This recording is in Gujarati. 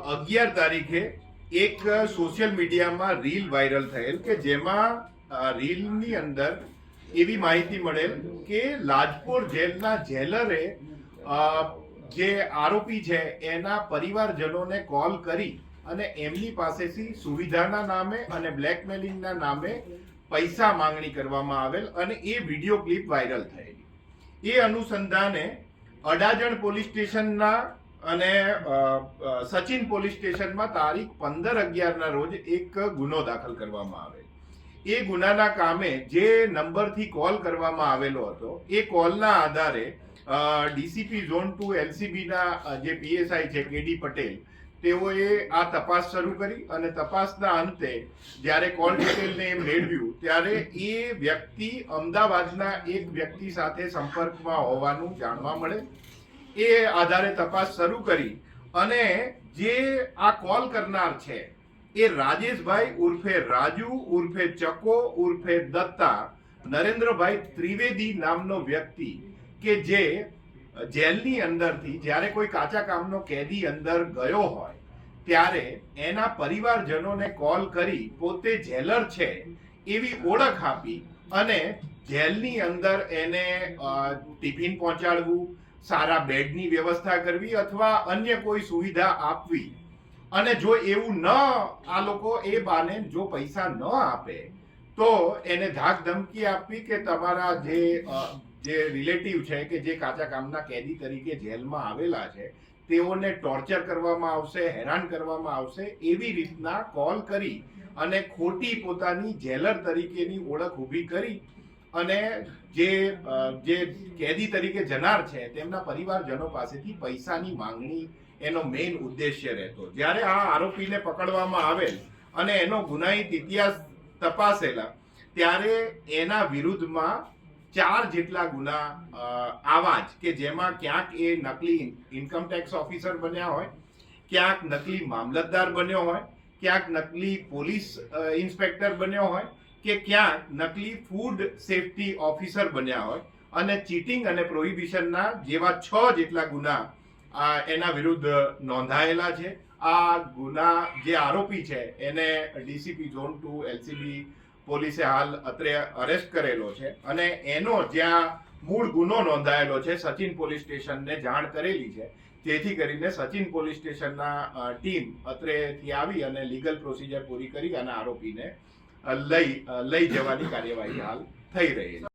11 તારીખે એક સોશિયલ મીડિયામાં રીલ વાયરલ થયેલ કે જેમાં રીલની અંદર એવી માહિતી મળેલ કે લાજપોર જેલના જેલરે જે આરોપી છે એના પરિવારજનોને કોલ કરી અને એમની પાસેથી સુવિધાના નામે અને બ્લેકમેલિંગના નામે પૈસા માંગણી કરવામાં આવેલ અને એ વિડીયો ક્લિપ વાયરલ થયેલી। એ અનુસંધાને અડાજણ પોલીસ સ્ટેશનના અને સચિન પોલીસ સ્ટેશનમાં તારીખ 15/11 ના રોજ એક ગુનો દાખલ કરવામાં આવેલ। એ ગુનાના કામે જે નંબરથી કોલ કરવામાં આવેલો હતો એ કોલના આધારે ડીસીપી ઝોન 2 એલસીબીના જે પીએસઆઈ છે કેડી પટેલ તેઓએ આ તપાસ શરૂ કરી અને તપાસના અંતે જ્યારે કોલ ડિટેલને મેળવ્યું ત્યારે એ વ્યક્તિ અમદાવાદના એક વ્યક્તિ સાથે સંપર્કમાં હોવાનું જાણવા મળે। એ આધારે તપાસ શરૂ કરી અને જે આ કોલ કરનાર છે એ રાજેશભાઈ ઉર્ફે રાજુ ઉર્ફે ચકો ઉર્ફે દત્તા નરેન્દ્રભાઈ ત્રિવેદી નામનો વ્યક્તિ કે જે જેલની અંદરથી જ્યારે કોઈ કાચા કામનો કેદી અંદર ગયો હોય ત્યારે એના પરિવારજનોને કોલ કરી પોતે જેલર છે એવી ઓળખ આપી અને જેલની અંદર એને ટિફિન પહોંચાડવું, સારા બેડની વ્યવસ્થા કરવી અથવા અન્ય કોઈ સુવિધા આપવી અને જો એવું ન આ લોકો એ બાને જો પૈસા ન આપે તો એને ધાક ધમકી આપવી કે તમારા જે રિલેટિવ છે કે જે કાચા કામના કેદી તરીકે જેલમાં આવેલા છે તેઓને ટોર્ચર કરવામાં આવશે, હેરાન કરવામાં આવશે એવી રીતના કોલ કરી અને ખોટી પોતાની જેલર તરીકેની ઓળખ ઊભી કરી અને જે કેદી તરીકે જનાર છે તેમના પરિવારજનો પાસેથી પૈસાની માંગણી એનો મેઇન ઉદ્દેશ્ય રહેતો। જ્યારે આ આરોપીને પકડવામાં આવેલ અને એનો ગુનાહિત ઇતિહાસ તપાસેલા ત્યારે એના વિરુદ્ધમાં 4 જેટલા ગુના આવા જ કે જેમાં ક્યાંક એ નકલી ઇન્કમટેક્સ ઓફિસર બન્યા હોય, ક્યાંક નકલી મામલતદાર બન્યો હોય, ક્યાંક નકલી પોલીસ ઇન્સ્પેક્ટર બન્યો હોય કે ક્યાંક નકલી ફૂડ સેફટી ઓફિસર બન્યા હોય અને ચીટિંગ અને પ્રોહિબિશનના જેવા 6 જેટલા ગુના એના વિરુદ્ધ નોંધાયેલા છે। આ ગુના જે આરોપી છે એને ડીસીપી ઝોન 2 એલસીબી પોલીસે હાલ અત્રે અરેસ્ટ કરેલો છે અને એનો જ્યાં મૂળ ગુનો નોંધાયેલો છે સચિન પોલીસ સ્ટેશનને જાણ કરેલી છે, જેથી કરીને સચિન પોલીસ સ્ટેશનના ટીમ અત્રેથી આવી અને લીગલ પ્રોસિજર પૂરી કરી અને આરોપીને લઈ જવાની કાર્યવાહી હાલ થઈ રહી છે।